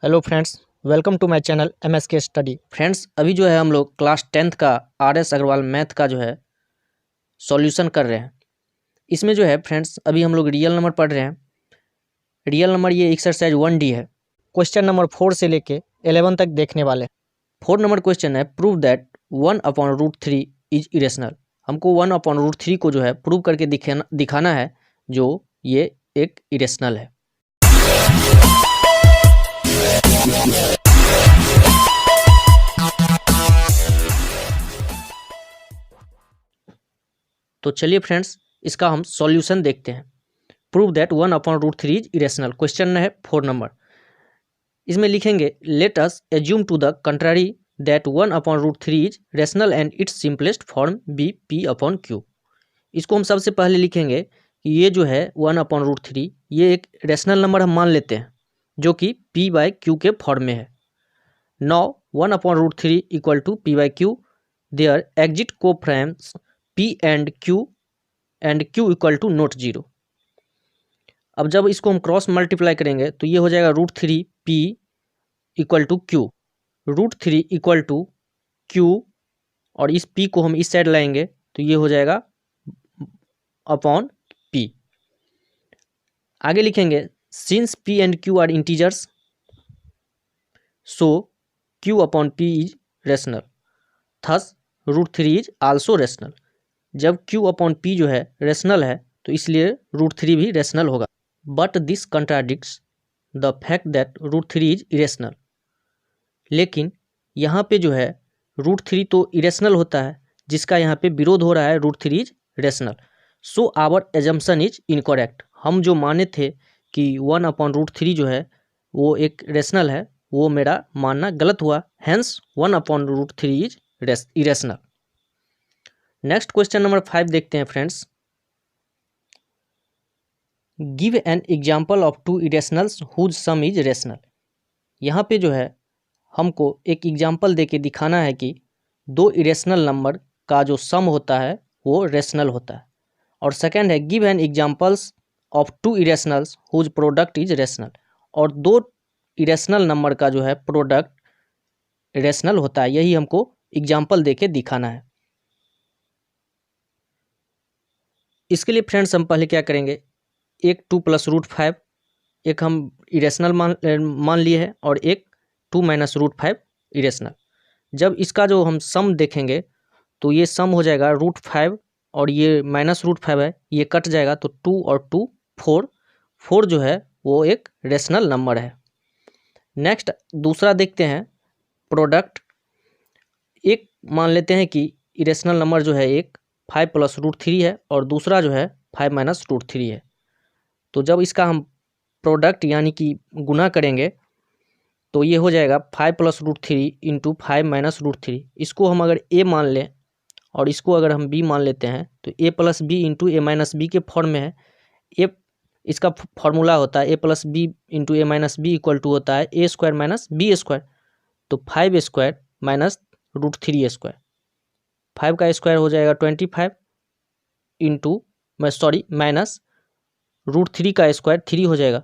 Hello friends, welcome to my channel MSK study. Friends अभी जो है हम लोग क्लास 10th का RS अग्रवाल मैथ का जो है सॉल्यूशन कर रहे हैं। इसमें जो है फ्रेंड्स अभी हम लोग रियल नंबर पढ़ रहे हैं। रियल नंबर ये एक्सरसाइज 1D है। क्वेश्चन नंबर 4 से लेके 11 तक देखने वाले हैं। 4 नंबर क्वेश्चन है प्रूव दैट 1/√3 इज इरेशनल। हमको 1/√3 को जो है प्रूव करके दिखाना है जो ये एक इरेशनल है। तो चलिए फ्रेंड्स इसका हम सॉल्यूशन देखते हैं। Prove that 1/√3 is irrational. Question है 4 नंबर। इसमें लिखेंगे let us assume to the contrary that 1/√3 is rational and it's simplest form be P/Q। इसको हम सबसे पहले लिखेंगे कि ये जो है 1/√3 ये एक रेशनल नंबर हम मान लेते हैं जो कि P/Q के फॉर्म में है। Now 1/√3 equal to P/Q there exist coprimes P and Q equal to not 0। अब जब इसको हम क्रॉस मल्टीप्लाई करेंगे तो ये हो जाएगा √3 P equal to Q, √3 equal to Q और इस P को हम इस साइड लाएंगे तो ये हो जाएगा अपॉन P। आगे लिखेंगे since P and Q are integers so Q/P is rational, thus √3 is also rational. जब Q/P जो है रेशनल है तो इसलिए √3 भी रेशनल होगा। But this contradicts the fact that √3 is irrational. लेकिन यहाँ पे जो है √3 तो इरेशनल होता है जिसका यहाँ पे विरोध हो रहा है √3 is rational. So our assumption is incorrect. हम जो माने थे कि 1/√3 जो है वो एक रेशनल है वो मेरा मानना गलत हुआ। Hence 1/√3 is irrational. Next question number 5 देखते हैं friends. Give an example of 2 irrationals whose sum is rational. यहाँ पे जो है हमको एक एग्जाम्पल दे के दिखाना है कि 2 इरेशनल नंबर का जो सम होता है वो रेशनल होता है। और सेकंड है give an examples of 2 irrationals whose product is rational. और 2 इरेशनल नंबर का जो है प्रोडक्ट रेशनल होता है, यही हमको एग्जाम्पल दे के दिखाना है। इसके लिए फ्रेंड्स हम पहले क्या करेंगे, एक 2 + √5 एक हम इरेशनल मान लिए हैं और एक 2 - √5 इरेशनल। जब इसका जो हम सम देखेंगे तो ये सम हो जाएगा √5 और ये -√5 है, ये कट जाएगा तो 2 और 2 4। 4 जो है वो एक रेशनल नंबर है। नेक्स्ट दूसरा देखते हैं प्रोडक्ट। एक मान लेते हैं कि इरेशनल नंबर जो है एक 5 + √3 है और दूसरा जो है 5 - √3 है। तो जब इसका हम प्रोडक्ट यानी कि गुना करेंगे तो ये हो जाएगा 5 + √3 इंटू 5 - √3। इसको हम अगर a मान लें और इसको अगर हम b मान लेते हैं तो a + b into a - b के फॉर्म में है। a इसका फॉर्मूला होता है a + b into a - b equal to होता है a² - b²। तो 5² - √3² 5 का स्क्वायर हो जाएगा 25 इंटू माइनस √3 का स्क्वायर 3 हो जाएगा।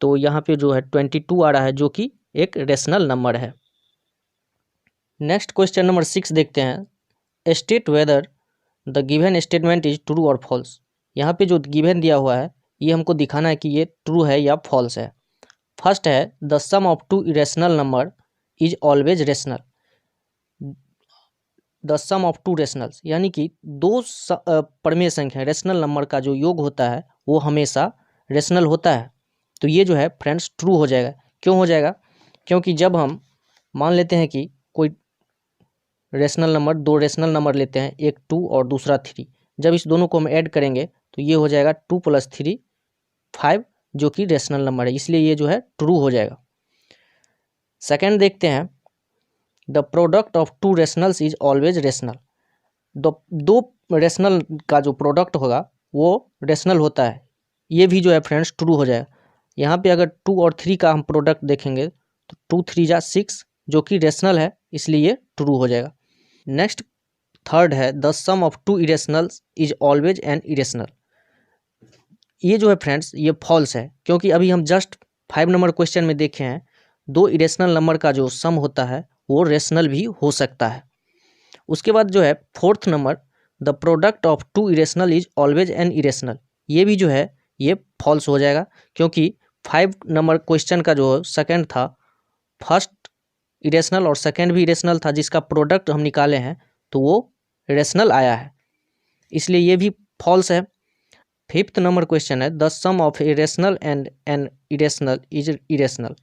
तो यहाँ पे जो है 22 आ रहा है जो कि एक रेशनल नंबर है। नेक्स्ट क्वेश्चन नंबर 6 देखते हैं। State whether the given statement is true और फॉल्स। यहाँ पे जो गिवन दिया हुआ है ये हमको दिखाना है कि ये ट्रू है या फॉल्स है। फर्स्ट है the sum of 2 irrational number is always rational. The sum of 2 rationals यानी कि 2 परमेय संख्या रेशनल नंबर का जो योग होता है वो हमेशा रेशनल होता है। तो ये जो है फ्रेंड्स ट्रू हो जाएगा। क्यों हो जाएगा? क्योंकि जब हम मान लेते हैं कि कोई रेशनल नंबर 2 रेशनल नंबर लेते हैं, एक 2 और दूसरा 3, जब इस दोनों को हम ऐड करेंगे तो ये हो जाएगा 2 + 3 5 जो कि रेशनल नंबर है, इसलिए ये जो है ट्रू हो जाएगा। सेकेंड देखते हैं the product of 2 rationals is always rational. दो रेशनल का जो प्रोडक्ट होगा वो रेशनल होता है, ये भी जो है फ्रेंड्स ट्रू हो जाएगा। यहाँ पे अगर 2 और 3 का हम प्रोडक्ट देखेंगे तो 2 3 जा 6 जो कि रेशनल है, इसलिए ये ट्रू हो जाएगा। नेक्स्ट थर्ड है the sum of 2 irrationals is always an irrational. ये जो है फ्रेंड्स ये फॉल्स है, क्योंकि अभी हम जस्ट 5 नंबर क्वेश्चन में देखे हैं दो इरेशनल नंबर का जो सम होता है वो रेशनल भी हो सकता है। उसके बाद जो है fourth number, the product of two irrational is always an irrational. ये भी जो है ये फॉल्स हो जाएगा, क्योंकि 5 नंबर क्वेश्चन का जो सेकंड था, फर्स्ट इरेशनल और सेकंड भी इरेशनल था, जिसका प्रोडक्ट हम निकाले हैं तो वो रेशनल आया है, इसलिए ये भी फॉल्स है। फिफ्थ नंबर क्वेश्चन है, the sum of a rational and an irrational is irrational.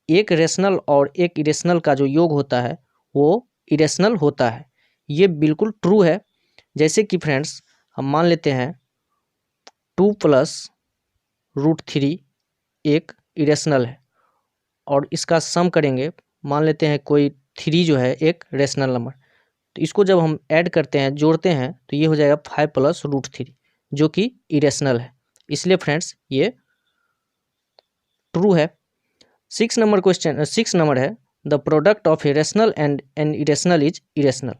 एक रेशनल और एक इरेशनल का जो योग होता है वो इरेशनल होता है। ये बिल्कुल ट्रू है। जैसे कि फ्रेंड्स हम मान लेते हैं 2 + √3 एक इरेशनल है और इसका सम करेंगे, मान लेते हैं कोई 3 जो है एक रेशनल नंबर, तो इसको जब हम ऐड करते हैं, जोड़ते हैं, तो ये हो जाएगा 5 + √3 जो कि इरेशनल है। इसलिए फ्रेंड्स ये ट्रू है। 6 नंबर है, the product of a rational and an irrational is irrational.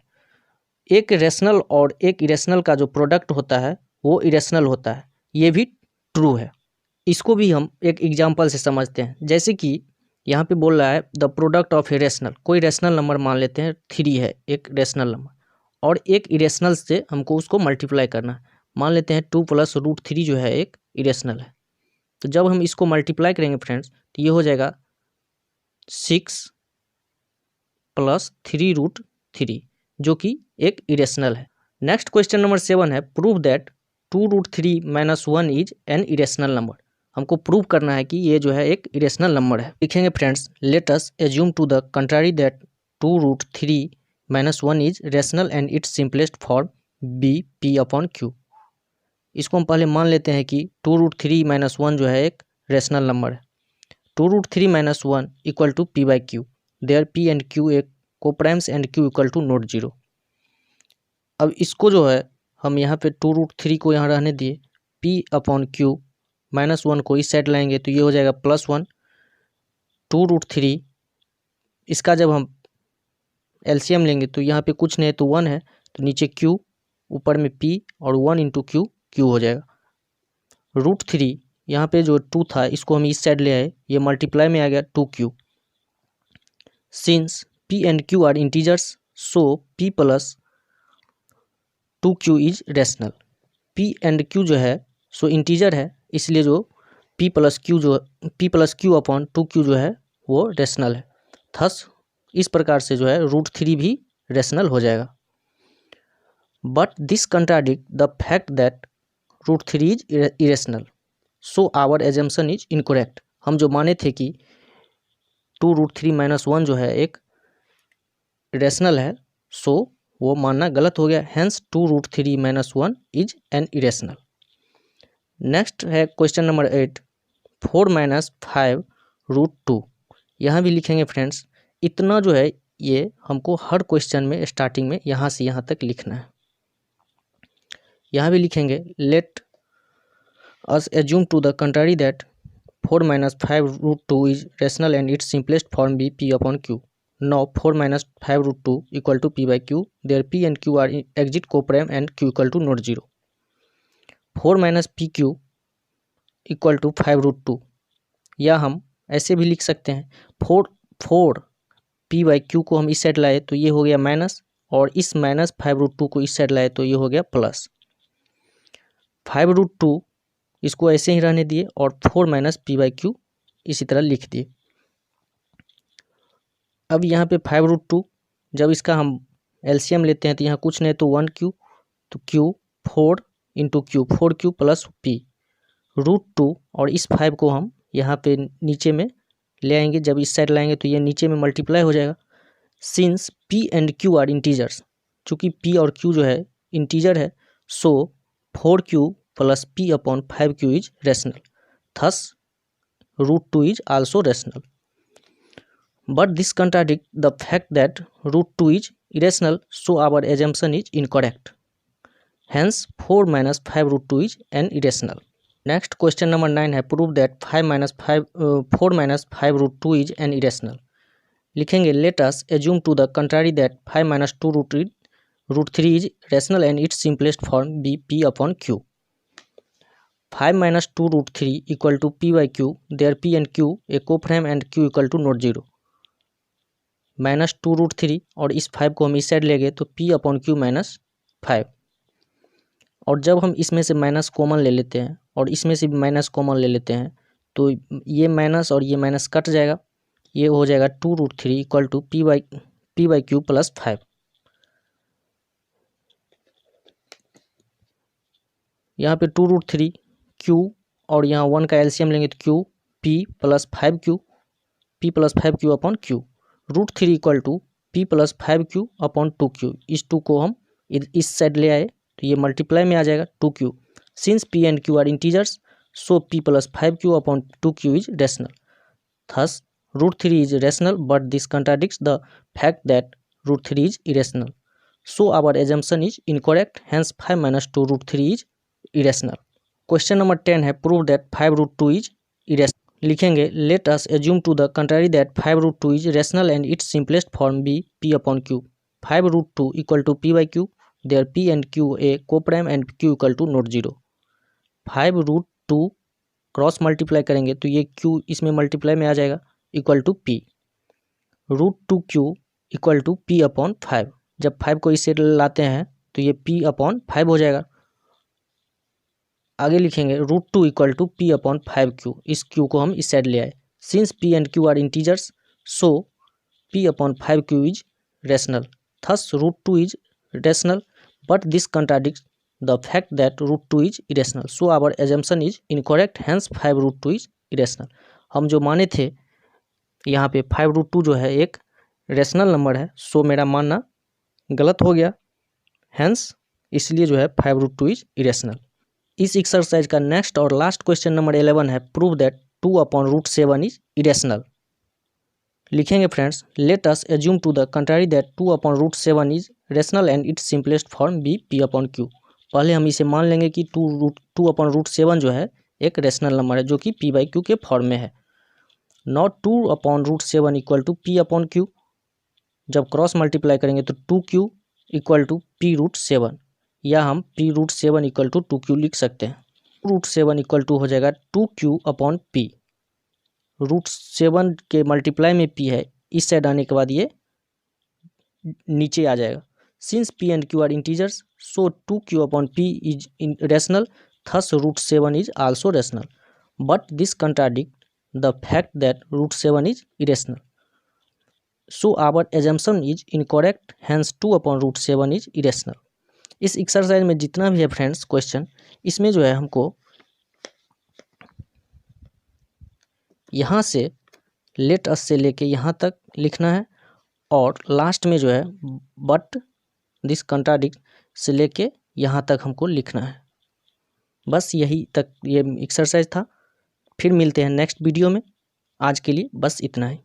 एक रेशनल और एक इरेशनल का जो प्रोडक्ट होता है वो इरेशनल होता है। ये भी ट्रू है। इसको भी हम एक एग्जाम्पल से समझते हैं। जैसे कि यहाँ पे बोल रहा है the product of a rational, कोई रेशनल नंबर मान लेते हैं 3 है एक रेशनल नंबर, और एक इरेशनल से हमको उसको मल्टीप्लाई करना है। मान लेते हैं 2 + √3 जो है एक इरेशनल है, तो जब हम इसको मल्टीप्लाई करेंगे फ्रेंड्स तो ये हो जाएगा 6 + 3√3 जो कि एक इरेशनल है। नेक्स्ट क्वेश्चन नंबर 7 है, prove that 2√3 - 1 is an irrational number. हमको प्रूव करना है कि ये जो है एक इरेशनल नंबर है। लिखेंगे friends, let us assume to the contrary that 2√3 - 1 is rational and it's simplest form be p/q। इसको हम पहले मान लेते हैं कि 2√3 - 1 जो है एक रेशनल नंबर है। 2√3 - 1 = p/q, there p and q एक कोप्राइम्स एंड q = नोट 0। अब इसको जो है हम यहाँ पे 2√3 को यहाँ रहने दिए, p/q -1 को इस साइड लाएंगे तो ये हो जाएगा +1। 2√3 इसका जब हम एलसीएम लेंगे तो यहाँ पे कुछ नहीं है तो 1 है, तो नीचे q, ऊपर में p और 1 × q, q हो जाएगा। √3 यहाँ पे जो 2 था इसको हम इस साइड ले आए, ये मल्टीप्लाई में आ गया 2q। Since p and q are integers so p + 2q is rational. p and q जो है सो इंटीजर है, इसलिए जो p + q / 2q जो है वो रेशनल है। थस इस प्रकार से जो है √3 भी रेशनल हो जाएगा। But this contradict the fact that √3 is irrational, so our assumption is incorrect. हम जो माने थे कि 2√3 - 1 जो है एक रेशनल है, सो वो मानना गलत हो गया। Hence 2√3 - 1 is an irrational. Next है क्वेश्चन नंबर 8, 4 - 5√2। यहाँ भी लिखेंगे फ्रेंड्स, इतना जो है ये हमको हर क्वेश्चन में स्टार्टिंग में यहाँ से यहाँ तक लिखना है। यहाँ भी लिखेंगे, let us assume to the contrary that 4 - 5√2 is rational and it's simplest form be p/q। Now 4 - 5√2 = p/q, their p and q are exit coprime and q = not 0। 4 - pq = 5√2, या हम ऐसे भी लिख सकते हैं 4 p/q को हम इस साइड लाए तो ये हो गया माइनस, और इस -5√2 को इस साइड लाए तो ये हो गया प्लस। 5√2 इसको ऐसे ही रहने दिए और 4 - p/q इसी तरह लिख दिए। अब यहाँ पे 5√2 जब इसका हम एलसीएम लेते हैं तो यहाँ कुछ नहीं तो 1q, तो q 4 × q 4q + p √2, और इस 5 को हम यहाँ पे नीचे में ले आएंगे। जब इस साइड लाएंगे तो ये नीचे में मल्टीप्लाई हो जाएगा। Since p and q are integers, चूँकि p और q जो है इंटीजर है, so 4q + p/5q is rational, thus √2 is also rational. But this contradicts the fact that √2 is irrational, so our assumption is incorrect. Hence 4 - 5√2 is an irrational. Next question number 9 है, prove that 4 - 5√2 is an irrational। लिखेंगे, let us assume to the contrary that 5 - 2√3 is rational and its simplest form be p/q। 5 - 2√3 = p/q, there p and q a coprime and q = not 0। -2√3 और इस 5 को हम इस side ले गए तो P/Q -5। और जब हम इसमें से माइनस कॉमन ले लेते हैं और इसमें से भी माइनस कॉमन ले लेते हैं तो ये माइनस और ये माइनस कट जाएगा, ये हो जाएगा 2√3 इक्वल टू P/Q + 5। यहाँ पे 2√3 Q और यहाँ 1 का एलसीएम लेंगे तो Q P + 5Q Q √3 equal to P + 5Q / 2Q। इस 2 को हम इस साइड ले आए तो ये मल्टीप्लाई में आ जाएगा 2Q। Since P and Q are integers so P + 5Q / 2Q is rational. Thus √3 is rational but this contradicts the fact that √3 is irrational. So our assumption is incorrect, hence 5 - 2 √3 is irrational. Question number 10 है prove that 5√2 is irrational. लिखेंगे let us assume to the contrary that 5√2 is rational and its simplest form be P/Q. 5√2 equal to P/Q. There P and Q a co-prime and Q equal to not 0. 5√2 cross multiply करेंगे तो ये Q इसमें multiply में आ जाएगा equal to P। √2Q equal to P/5। जब 5 को इस साइड लाते हैं तो ये P/5 हो जाएगा। आगे लिखेंगे √2 इक्वल टू P/5Q। इस Q को हम इस साइड ले आए। Since P and Q are integers so P/5Q is rational. Thus √2 is rational but this contradicts the fact that √2 is irrational. So our assumption is incorrect, hence 5√2 is irrational. हम जो माने थे यहाँ पे 5√2 जो है एक रेशनल नंबर है, सो मेरा मानना गलत हो गया, hence इसलिए जो है 5√2 is irrational. इस एक्सरसाइज का नेक्स्ट और लास्ट क्वेश्चन नंबर 11 है प्रूव दैट 2/√7 इज इरेशनल। लिखेंगे friends let us assume to the contrary that 2/√7 is rational and it's simplest form be P/Q। पहले हम इसे मान लेंगे कि 2/√7 जो है एक रेशनल नंबर है जो कि P/Q के फॉर्म में है। Not 2/√7 equal to P/Q। जब क्रॉस मल्टीप्लाई करेंगे तो 2Q इक्वल टू P√7 या हम P√7 इक्वल टू 2Q लिख सकते हैं। √7 इक्वल टू हो जाएगा 2Q/P। √7 के मल्टीप्लाई में P है, इस साइड आने के बाद ये नीचे आ जाएगा। Since P and Q are integers, so 2Q/P is rational, thus √7 is also rational. But this contradicts the fact that √7 is irrational. So our assumption is incorrect, hence 2/√7 is irrational. इस exercise में जितना भी है friends question, इसमें जो है हमको यहाँ से लेट अस से लेके यहाँ तक लिखना है और लास्ट में जो है बट दिस कंट्राडिक्ट से लेके यहाँ तक हमको लिखना है। बस यही तक ये एक्सरसाइज था। फिर मिलते हैं नेक्स्ट वीडियो में। आज के लिए बस इतना ही।